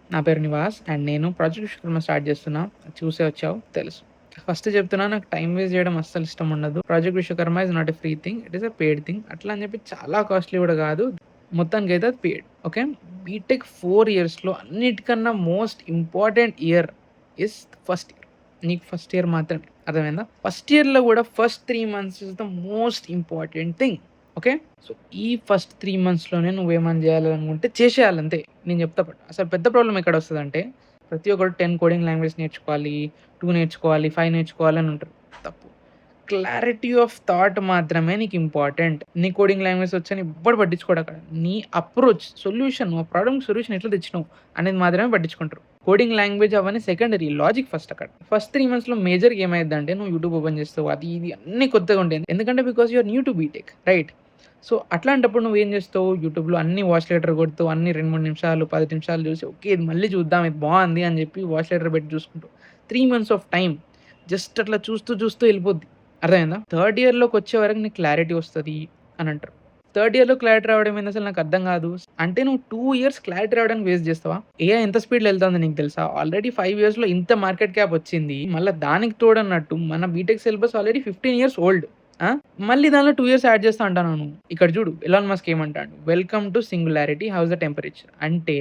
నా పేరు నివాస్ అండ్ నేను ప్రాజెక్ట్ విశ్వకర్మ స్టార్ట్ చేస్తున్నా. చూసే వచ్చావు తెలుసు. ఫస్ట్ చెప్తున్నా, నాకు టైం వేస్ట్ చేయడం అస్సలు ఇష్టం ఉండదు. Project Vishwakarma is not a free thing, it is a paid thing. అట్లా అని చెప్పి చాలా కాస్ట్లీ కూడా కాదు. మొత్తానికి అయితే అది పెయిడ్. ఓకే, బీటెక్ 4 ఇయర్స్లో అన్నిటికన్నా most important year is first year. నీకు ఫస్ట్ ఇయర్ మాత్రమే, అర్థమైందా? ఫస్ట్ ఇయర్లో కూడా first 3 months is the most important thing. Okay, so ఈ ఫస్ట్ 3 monthsలోనే నువ్వేమని చేయాలనుకుంటే చేసేయాలంతే. నేను చెప్తా పట్టు. అసలు పెద్ద ప్రాబ్లం ఎక్కడ వస్తుందంటే, ప్రతి ఒక్కరు 10 కోడింగ్ లాంగ్వేజ్ నేర్చుకోవాలి, 2 నేర్చుకోవాలి, 5 నేర్చుకోవాలి అని ఉంటారు. తప్పు. క్లారిటీ ఆఫ్ థాట్ మాత్రమే నీకు ఇంపార్టెంట్. నీ కోడింగ్ లాంగ్వేజ్ వచ్చని ఎవ్వడు పట్టించుకోడు అక్కడ. నీ అప్రోచ్, సొల్యూషన్, ఆ ప్రాబ్లమ్ సొల్యూషన్ ఎట్లా తెచ్చినావు అనేది మాత్రమే పట్టించుకుంటారు. కోడింగ్ లాంగ్వేజ్ అవన్నీ సెకండరీ, లాజిక్ ఫస్ట్ అక్కడ. ఫస్ట్ 3 monthsలో మేజర్గా ఏమైందంటే, నువ్వు యూట్యూబ్ ఓపెన్ చేస్తావు, అది ఇది అన్నీ కొత్తగా ఉంటాయి. ఎందుకంటే because you're new to BTech, right? So అట్లాంటప్పుడు నువ్వేం చేస్తావు, యూట్యూబ్లో అన్ని వాచ్ లెటర్ కొడుతావు, అన్ని 2-3 నిమిషాలు 10 నిమిషాలు చూసి ఓకే ఇది మళ్ళీ చూద్దాం, ఇది బాగుంది అని చెప్పి వాచ్ లెటర్ పెట్టి చూసుకుంటావు. 3 months ఆఫ్ టైం జస్ట్ అట్లా చూస్తూ చూస్తూ వెళ్ళిపోద్ది. అర్థమైందా? థర్డ్ ఇయర్లోకి వచ్చే వరకు నీకు క్లారిటీ వస్తుంది అని అంటారు. థర్డ్ ఇయర్లో క్లారిటీ రావడం ఏంది అసలు నాకు అర్థం కాదు. అంటే నువ్వు 2 years క్లారిటీ రావడానికి వేస్ట్ చేస్తావా? ఏఐ ఎంత స్పీడ్లో వెళ్తుందో నీకు తెలుసా? ఆల్రెడీ 5 yearsలో ఇంత మార్కెట్ క్యాప్ వచ్చింది. మళ్ళీ దానికి తోడన్నట్టు మన BTech syllabus already 15 years old. మళ్ళీ దానిలో 2 years యాడ్ చేస్తా అంటాను నువ్వు. ఇక్కడ చూడు ఎలాన్ మస్క్ ఏమంటాడు, welcome to singularity, house the temperature. అంటే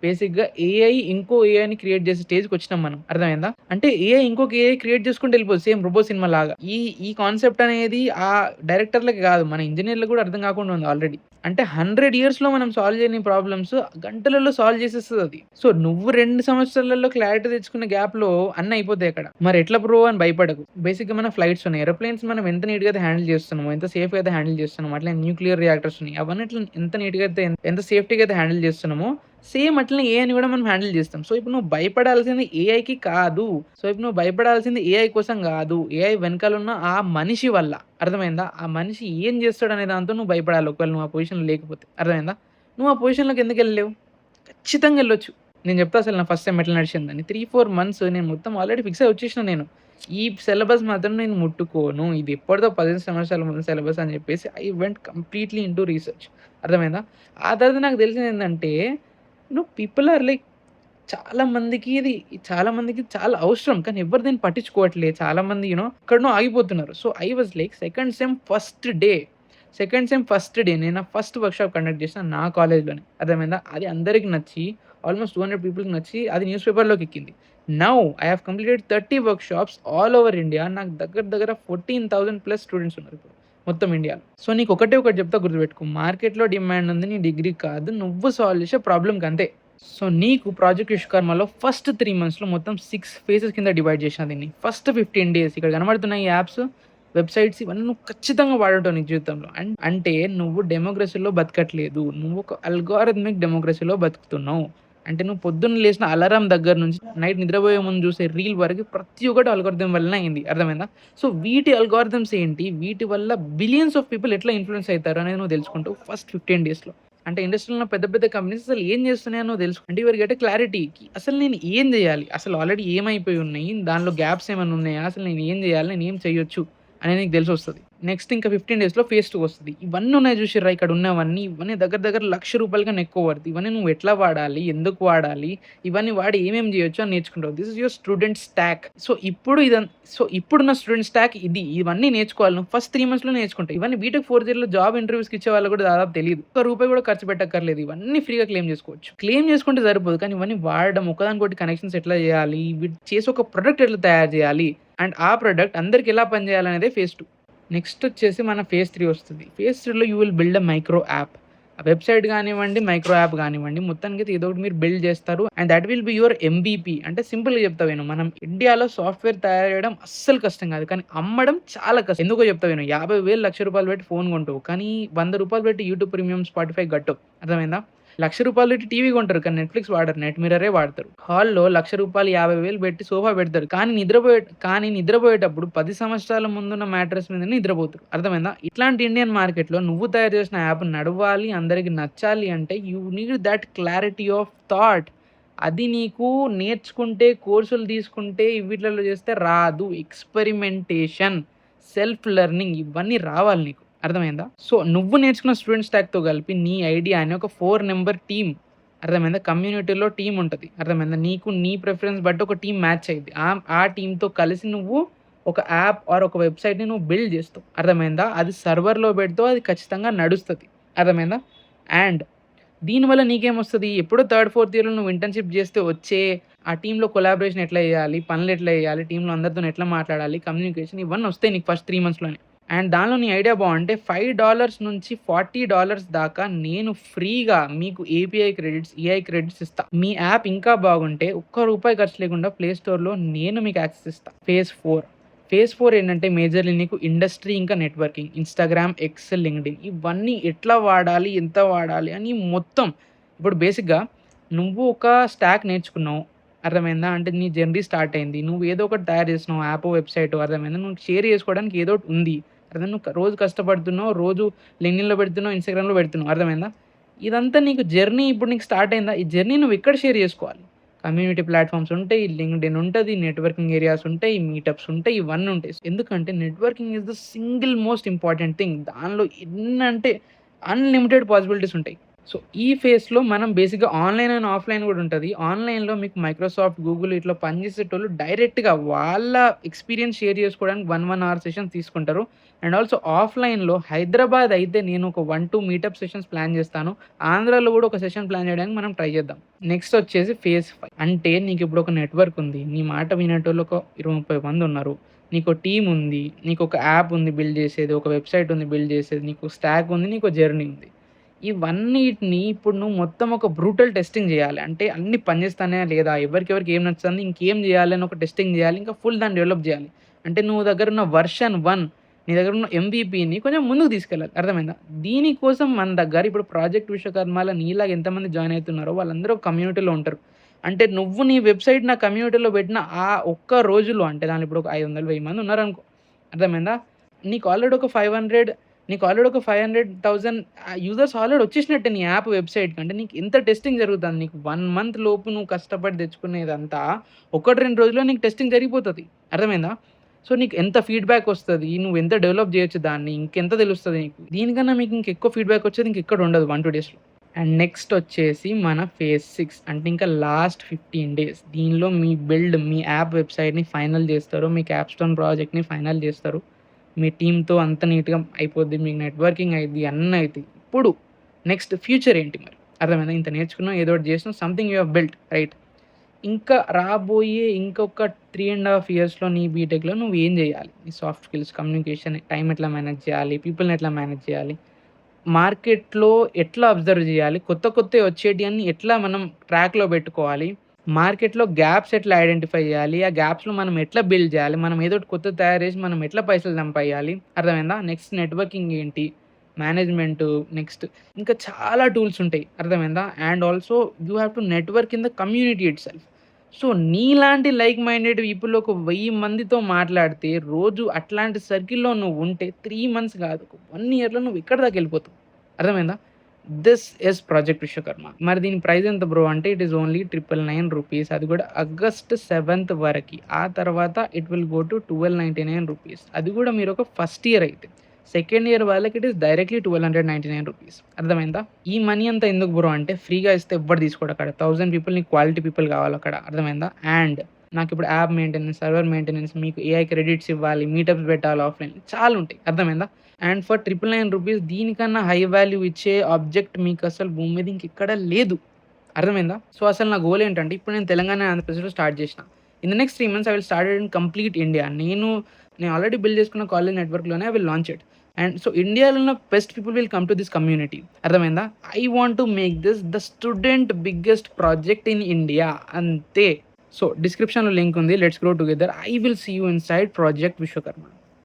బేసిక్గా ఏఐ ఇంకో ఏఐని క్రియేట్ చేసే స్టేజ్కి వచ్చినాం మనం. అర్థమైందా? అంటే ఏఐ ఇంకొక ఏఐ క్రియేట్ చేసుకుంటూ వెళ్ళిపోతుంది, సేమ్ రోబో సినిమా లాగా. ఈ ఈ కాన్సెప్ట్ అనేది ఆ డైరెక్టర్లకి కాదు, మన ఇంజనీర్లకు కూడా అర్థం కాకుండా ఉంది ఆల్రెడీ. అంటే 100 yearsలో మనం సాల్వ్ చేయని ప్రాబ్లమ్స్ గంటలలో సాల్వ్ చేసేస్తుంది అది. సో నువ్వు 2 సంవత్సరాలలో క్లారిటీ తెచ్చుకున్న గ్యాప్లో అన్నీ అయిపోతాయి అక్కడ. మరి ఎట్లా ప్రో అని భయపడకు. బేసిక్గా మన ఫ్లైట్స్ ఉన్నాయి, ఏరోప్లేన్స్ మనం ఎంత నీట్గా అయితే హ్యాండిల్ చేస్తున్నామో, ఎంత సేఫ్గా అయితే హ్యాండిల్ చేస్తున్నామో, అట్లా న్యూక్లియర్ రియాక్టర్స్ ఉన్నాయి, అవన్నీ ఎంత నీట్గా అయితే ఎంత సేఫ్టీగా అయితే హ్యాండిల్ చేస్తున్నామో, సేమ్ అట్లనే ఏఐని కూడా మనం హ్యాండిల్ చేస్తాం. సో ఇప్పుడు నువ్వు భయపడాల్సింది ఏఐకి కాదు. సో ఇప్పుడు నువ్వు భయపడాల్సింది ఏఐ కోసం కాదు, ఏఐ వెనకాల ఉన్న ఆ మనిషి వల్ల. అర్థమైందా? ఆ మనిషి ఏం చేస్తాడు అనే దాంతో నువ్వు భయపడాలి, ఒకవేళ నువ్వు ఆ పొజిషన్లో లేకపోతే. అర్థమైందా? నువ్వు ఆ పొజిషన్లోకి ఎందుకు వెళ్ళలేవు? ఖచ్చితంగా వెళ్ళొచ్చు. నేను చెప్తా అసలు నా ఫస్ట్ సెమ్ ఎట్లా నడిచిందని. 3-4 months నేను మొత్తం ఆల్రెడీ ఫిక్స్ అయ్యి వచ్చేసిన. నేను ఈ సిలబస్ మాత్రం నేను ముట్టుకోను, ఇది ఎప్పటిదో 15 సంవత్సరాల ముందు సిలబస్ అని చెప్పేసి I went completely into research. అర్థమైందా? ఆ తర్వాత నాకు తెలిసింది ఏంటంటే, పీపుల్ ఆర్ లైక్, చాలా మందికి చాలా అవసరం. కానీ ఎవరు దీన్ని పట్టించుకోవట్లేదు. చాలామంది ఎక్కడనో ఆగిపోతున్నారు. So I was like second sem first day నేను నా ఫస్ట్ వర్క్షాప్ కండక్ట్ చేసిన నా కాలేజ్‌లోనే. అర్థమైందా? అది అందరికి నచ్చి ఆల్మోస్ట్ 200 పీపుల్‌కి నచ్చి అది న్యూస్ పేపర్‌లోకి ఎక్కింది. Now I have completed 30 workshops all over India. నాకు దగ్గర దగ్గర 14,000+ స్టూడెంట్స్ ఉన్నారు ఇప్పుడు మొత్తం ఇండియాలో. సో నీకు ఒకటే ఒకటి చెప్తా, గుర్తుపెట్టుకో. మార్కెట్‌లో డిమాండ్ ఉంది, నీ డిగ్రీ కాదు. నువ్వు సాల్వ్ చేసే ప్రాబ్లమ్‌కి అంతే. సో నీకు ప్రాజెక్ట్ విశ్వకర్మలో ఫస్ట్ 3 monthsలో మొత్తం 6 ఫేజెస్ కింద డివైడ్ చేసిన దీన్ని. ఫస్ట్ 15 days ఇక్కడ కనబడుతున్న ఈ యాప్స్, వెబ్‌సైట్స్ ఇవన్నీ నువ్వు ఖచ్చితంగా వాడుంటావు నీ జీవితంలో. అంటే నువ్వు డెమోక్రసీలో బతకట్లేదు, నువ్వు ఒక అల్గారిథమిక్ డెమోక్రసీలో బతుకుతున్నావు. అంటే నువ్వు పొద్దున్న లేసిన అలారం దగ్గర నుంచి నైట్ నిద్రపోయే ముందు చూసే రీల్ వరకు ప్రతి ఒక్కటి అల్గారిథం వల్లనే అయింది. అర్థమైందా? సో వీటి అల్గారిథమ్స్ ఏంటి, వీటి వల్ల బిలియన్స్ ఆఫ్ పీపుల్ ఎట్లా ఇన్‌ఫ్లుయెన్స్ అవుతారు అనేది నువ్వు తెలుసుకుంటావు ఫస్ట్ 15 డేస్‌లో. అంటే ఇండస్ట్రీలో ఉన్న పెద్ద పెద్ద కంపెనీస్ అసలు ఏం చేస్తున్నాయో నువ్వు తెలుసు. అంటే you will get a clarity. అసలు నేను ఏం చేయాలి? అసలు ఆల్రెడీ ఏమైపోయి ఉన్నాయి? దానిలో గ్యాప్స్ ఏమైనా ఉన్నాయా? అసలు నేను ఏం చేయాలి? నేను ఏం చేయొచ్చు అనేది నీకు తెలిసొస్తది. నెక్స్ట్ ఇంకా 15 డేస్‌లో ఫేజ్ 2 వస్తది. ఇవన్నీ ఉన్నాయి చూసిర్రా ఇక్కడ ఉన్నవన్నీ, ఇవన్నీ దగ్గర దగ్గర ₹1,00,000 కన్నా ఎక్కువ వర్త్. ఇవన్నీ నువ్వు ఎట్లా వాడాలి? ఎందుకు వాడాలి? ఇవన్నీ వాడి ఏమేమి చేయొచ్చు అని నేర్చుకుంటావు. This is your student stack. So ఇప్పుడున్న స్టూడెంట్ స్టాక్ ఇది. ఇవన్నీ నేర్చుకోవాలి నువ్వు ఫస్ట్ 3 మంత్స్‌లో నేర్చుకుంటావు. ఇవన్నీ బీటెక్ 4th ఇయర్‌లో జాబ్ ఇంటర్వ్యూస్‌కి ఇచ్చే వాళ్ళకి కూడా దాదాపు తెలీదు. ఒక్క రూపాయి కూడా ఖర్చు పెట్టక్కర్లేదు. ఇవన్నీ ఫ్రీగా క్లెయిమ్ చేసుకోవచ్చు. క్లెయిమ్ చేసుకుంటే సరిపోదు, కానీ ఇవన్నీ వాడడం, ఒకదానికొకటి కనెక్షన్స్ ఎట్లా చేయాలి? వీటి చేసి ఒక ప్రొడక్ట్ ఎట్లా తయారు చేయాలి? అండ్ ఆ ప్రొడక్ట్ అందరికి ఎలా పనిచేయాలనేదే ఫేజ్ 2. నెక్స్ట్ వచ్చేసి మన ఫేజ్ 3 వస్తుంది. ఫేజ్ 3లో you will build a micro app. వెబ్‌సైట్ కానివ్వండి, మైక్రో యాప్ కానివ్వండి, మొత్తానికైతే ఏదో ఒకటి మీరు బిల్డ్ చేస్తారు. And that will be your MVP. అంటే సింపుల్‌గా చెప్తా విను. మనం ఇండియాలో సాఫ్ట్‌వేర్ తయారు చేయడం అస్సలు కష్టం కాదు, కానీ అమ్మడం చాలా కష్టం. ఎందుకో చెప్తా విను. 50,000, ₹1,00,000 పెట్టి ఫోన్ కొంటావు, కానీ ₹100 పెట్టి యూట్యూబ్ ప్రీమియం, స్పాటిఫై కట్టవు. అర్థమైందా? ₹1,00,000 పెట్టి టీవీ కొంటారు, కానీ నెట్‌ఫ్లిక్స్ వాడరు, నెట్ మిర్రరే వాడతారు. హాల్‌లో ₹1,00,000, 50,000 పెట్టి సోఫా పెడతారు, కానీ నిద్రపోయేటప్పుడు 10 సంవత్సరాల ముందున్న మ్యాట్రెస్ మీదనే నిద్రపోతారు. అర్థమైందా? ఇట్లాంటి ఇండియన్ మార్కెట్‌లో నువ్వు తయారు చేసిన యాప్ నడవాలి, అందరికి నచ్చాలి అంటే you need that clarity of thought. అది నీకు నేర్చుకుంటే, కోర్సులు తీసుకుంటే, వీటిలలో చేస్తే రాదు. ఎక్స్‌పెరిమెంటేషన్, సెల్ఫ్ లెర్నింగ్ ఇవన్నీ రావాలి నీకు. అర్థమైందా? సో నువ్వు నేర్చుకున్న స్టూడెంట్ స్టాక్‌తో కలిపి నీ ఐడియాని ఒక 4 మెంబర్ టీమ్, అర్థమైందా? కమ్యూనిటీలో టీమ్ ఉంటది. అర్థమైందా? నీకు నీ ప్రిఫరెన్స్ బట్టి ఒక టీమ్ మ్యాచ్ అయ్యిద్ది. ఆ టీమ్‌తో కలిసి నువ్వు ఒక యాప్ ఆర్ ఒక వెబ్‌సైట్‌ని నువ్వు బిల్డ్ జేస్తావు. అర్థమైందా? అది సర్వర్‌లో పెడితే అది ఖచ్చితంగా నడుస్తది. అర్థమైందా? అండ్ దీనివల్ల నీకేమొస్తది? ఎప్పుడో థర్డ్, ఫోర్త్ ఇయర్‌లో నువ్వు ఇంటర్న్‌షిప్ జేస్తే వచ్చే ఆ టీమ్‌లో కొలాబరేషన్ ఎట్లా చేయాలి? పనులెట్లా చేయాలి? టీమ్‌లో అందరితోని ఎట్లా మాట్లాడాలి? కమ్యూనికేషన్ ఇవన్నీ వస్తాయి నీకు ఫస్ట్ 3 మంత్స్‌లోనే. అండ్ దానిలో నీ ఐడియా బావుంటే $5 నుంచి $40 దాకా నేను ఫ్రీగా మీకు ఏపీఐ క్రెడిట్స్, ఈఐ క్రెడిట్స్ ఇస్తా. మీ యాప్ ఇంకా బాగుంటే ఒక్క రూపాయి ఖర్చు లేకుండా ప్లే స్టోర్‌లో నేను మీకు యాక్సెస్ ఇస్తా. ఫేజ్ 4 ఏంటంటే మేజర్‌లీ నీకు ఇండస్ట్రీ ఇంకా నెట్వర్కింగ్, ఇన్‌స్టాగ్రామ్, ఎక్స్, లింక్డ్ఇన్ ఇవన్నీ ఎట్లా వాడాలి? ఎంత వాడాలి? అని మొత్తం ఇప్పుడు బేసిక్‌గా నువ్వు ఒక స్టాక్ నేర్చుకున్నావు. అర్థమైందా? అంటే నీ జర్నీ స్టార్ట్ అయింది. నువ్వు ఏదో ఒకటి తయారు చేస్తున్నావు. యాపో, వెబ్‌సైటో అర్థమైందా? నువ్వు షేర్ చేసుకోవడానికి ఏదో ఒకటి ఉంది. అర్థమైందా? నువ్వు రోజు కష్టపడుతున్నావు. రోజు లింక్డ్ఇన్‌లో పెడుతున్నావు. ఇన్‌స్టాగ్రామ్‌లో పెడుతున్నావు. అర్థమైందా? ఇదంతా నీకు జర్నీ ఇప్పుడు నీకు స్టార్ట్ అయిందా? ఈ జర్నీ నువ్వు ఎక్కడ షేర్ చేసుకోవాలి? కమ్యూనిటీ ప్లాట్‌ఫార్మ్స్ ఉంటాయి. లింక్డ్ఇన్ ఉంటది. నెట్వర్కింగ్ ఏరియాస్ ఉంటాయి. మీటప్స్ ఉంటాయి. ఇవన్నీ ఉంటాయి. ఎందుకంటే networking is the single most important thing. దానిలో ఎన్నంటే అన్‌లిమిటెడ్ పాసిబిలిటీస్ ఉంటాయి. సో, ఈ ఫేస్‌లో మనం బేసిక్‌గా ఆన్‌లైన్ అండ్ ఆఫ్‌లైన్ గూడా ఉంటది. ఆన్‌లైన్‌లో మీకు మైక్రోసాఫ్ట్, గూగుల్ ఇట్లా పనిచేసేటోళ్ళు డైరెక్ట్‌గా వాళ్ళ ఎక్స్‌పీరియన్స్ షేర్ చేసుకోవడానికి 1 అవర్ సెషన్స్ తీసుకుంటారు. అండ్ ఆల్సో ఆఫ్‌లైన్‌లో హైదరాబాద్ అయితే నేను ఒక 1, 2 మీటప్ సెషన్స్ ప్లాన్ చేస్తాను. ఆంధ్రాలో గూడా ఒక సెషన్ ప్లాన్ చేయడానికి మనం ట్రై చేద్దాం. నెక్స్ట్ వచ్చేసి ఫేజ్ 5 అంటే నీకిప్పుడు ఒక నెట్వర్క్ ఉంది. నీ మాట వినేటోళ్ళు ఒక 20, 30 మందున్నారు. నీకో టీమ్ ఉంది. నీకొక యాప్ ఉంది బిల్డ్ చేసేది. ఒక వెబ్‌సైట్ ఉంది బిల్డ్ చేసేది. నీకు స్టాక్ ఉంది. నీకో జర్నీ ఉంది. ఇవన్నిటిని ఇప్పుడు నువ్వు మొత్తం ఒక బ్రూటల్ టెస్టింగ్ జేయాలి. అంటే అన్నీ పనిచేస్తాన్నాయా లేదా? ఎవరికెవరికి ఏం నచ్చుతుంది? ఇంకేం జేయాలి అని ఒక టెస్టింగ్ జేయాలి. ఇంకా ఫుల్ దాన్ని డెవలప్ జేయాలి. అంటే నువ్వు దగ్గరున్న వర్షన్ 1 నీ దగ్గరున్న ఎంవీపీని కొంచెం ముందుకు తీసుకెళ్ళాలి. అర్థమైందా? దీనికోసం మన దగ్గర ఇప్పుడు ప్రాజెక్ట్ విశ్వకర్మల నీలాగా ఎంతమంది జాయిన్ అయితున్నారో వాళ్ళందరూ ఒక కమ్యూనిటీలో ఉంటారు. అంటే నువ్వు నీ వెబ్‌సైట్ నా కమ్యూనిటీలో పెట్టిన ఆ ఒక్క రోజులో అంటే దాంట్లో ఇప్పుడు ఒక 500, 1000 మంది ఉన్నారనుకో. అర్థమైందా? నీకు ఆల్రెడీ ఒక 500 నీకు ఆల్రెడీ ఒక 500,000 యూజర్స్ ఆల్రెడీ వచ్చేసినట్టే నీ యాప్ వెబ్‌సైట్‌కి. అంటే నీకు ఎంత టెస్టింగ్ జరుగుతుంది. నీకు 1 మంత్ లోపు నువ్వు కష్టపడి తెచ్చుకునేదంతా 1, 2 రోజుల్లో నీకు టెస్టింగ్ జరిగిపోతది. అర్థమైందా? సో, నీకు ఎంత ఫీడ్‌బ్యాక్ వస్తది. నువ్వు ఎంత డెవలప్ చేయొచ్చు దాన్ని. ఇంకెంత తెలుస్తది నీకు. దీనికన్నా మీకు ఇంకెక్కువ ఫీడ్‌బ్యాక్ వచ్చేది ఇంకెక్కడ ఉండదు 1, 2 డేస్‌లో. అండ్ నెక్స్ట్ వచ్చేసి మన ఫేజ్ 6 అంటే ఇంకా లాస్ట్ 15 డేస్. దీనిలో మీ యాప్ వెబ్‌సైట్‌ని ఫైనల్ చేస్తారు. మీ క్యాప్‌స్టోన్ ప్రాజెక్ట్‌ని ఫైనల్ చేస్తారు. మీ టీమ్‌తో అంత నీట్‌గా అయిపోద్ది. మీకు నెట్వర్కింగ్ అయిద్ది. అన్నీ అయితాయి. ఇప్పుడు నెక్స్ట్ ఫ్యూచర్ ఏంటి మరి? అర్థమైందా? ఇంత నేర్చుకున్నావు, ఏదో ఒకటి చేసినావు. Something you have built right. ఇంకా రాబోయే ఇంకొక 3 ½ ఇయర్స్‌లో నీ బీటెక్‌లో నువ్వు ఏం చేయాలి? నీ సాఫ్ట్ స్కిల్స్, కమ్యూనికేషన్, టైమ్ ఎట్లా మేనేజ్ చేయాలి? పీపుల్‌ని ఎట్లా మేనేజ్ చేయాలి? మార్కెట్‌లో ఎట్లా అబ్జర్వ్ చేయాలి? కొత్తయి వచ్చేటియన్ని ఎట్లా మనం ట్రాక్‌లో పెట్టుకోవాలి? మార్కెట్‌లో గ్యాప్స్ ఎట్లా ఐడెంటిఫై చేయాలి? ఆ గ్యాప్స్‌లో మనం ఎట్లా బిల్డ్ చేయాలి? మనం ఏదో ఒకటి కొత్తది తయారు చేసి మనం ఎట్లా పైసలు సంపాదియాలి? అర్థమైందా? నెక్స్ట్ నెట్వర్కింగ్ ఏంటి? మేనేజ్‌మెంటు నెక్స్ట్ ఇంకా చాలా టూల్స్ ఉంటాయి. అర్థమైందా? And also you have to network in the community itself. So, నీలాంటి లైక్ మైండెడ్ పీపుల్ ఒక 1000 మందితో మాట్లాడితే రోజు అట్లాంటి సర్కిల్‌లో నువ్వు ఉంటే 3 మంత్స్ కాదు, ఒక 1 ఇయర్‌లో నువ్వు ఎక్కడి దాకా వెళ్ళిపోతావు. అర్థమైందా? This is project Vishwakarma. మరి దీని ప్రైస్ ఎంత బ్రో అంటే ఇట్ ఈస్ ఓన్లీ ₹999 అది కూడా ఆగస్ట్ 7థ్ వరకి. ఆ తర్వాత ఇట్ విల్ గో టు ₹1299 అది కూడా మీరు ఒక ఫస్ట్ ఇయర్ అయితే. సెకండ్ ఇయర్ వాళ్ళకి ఇట్ ఈస్ డైరెక్ట్‌లీ ₹1299 అర్థమైందా? ఈ మనీ అంతా ఎందుకు బ్రో అంటే ఫ్రీగా ఇస్తే ఎవ్వడు తీసుకోడు అక్కడ. 1000 పీపుల్ నీకు క్వాలిటీ పీపుల్ కావాలక్కడ. అర్థమైందా? అండ్ నాకిప్పుడు యాప్ మెయింటెనెన్స్, సర్వర్ మెయింటెనెన్స్, మీకు ఏఐ క్రెడిట్స్ ఇవ్వాలి, మీటప్స్ పెట్టాలి ఆఫ్‌లైన్ చాలా ఉంటాయి. అర్థమైందా? అండ్ ఫర్ ₹999 దీనికన్నా హై వాల్యూ ఇచ్చే ఆబ్జెక్ట్ మీకసలు భూమి మీద ఇంకెక్కడ లేదు. అర్థమైందా? సో, అసలు నా గోల్ ఏంటంటే ఇప్పుడు నేను తెలంగాణ, ఆంధ్రప్రదేశ్‌లో స్టార్ట్ చేసిన. In the next 3 months I will start it in complete India. నేను ఆల్రెడీ బిల్డ్ చేసుకున్న కాలేజ్ నెట్వర్క్‌లోనే I will launch it. And so, ఇండియాలో ఉన్న best people will come to this community. అర్థమైందా? I want to make this the student biggest project in India అంతే. So, డిస్క్రిప్షన్‌లో link ఉంది. Let's grow together. I will see you inside project Vishwakarma.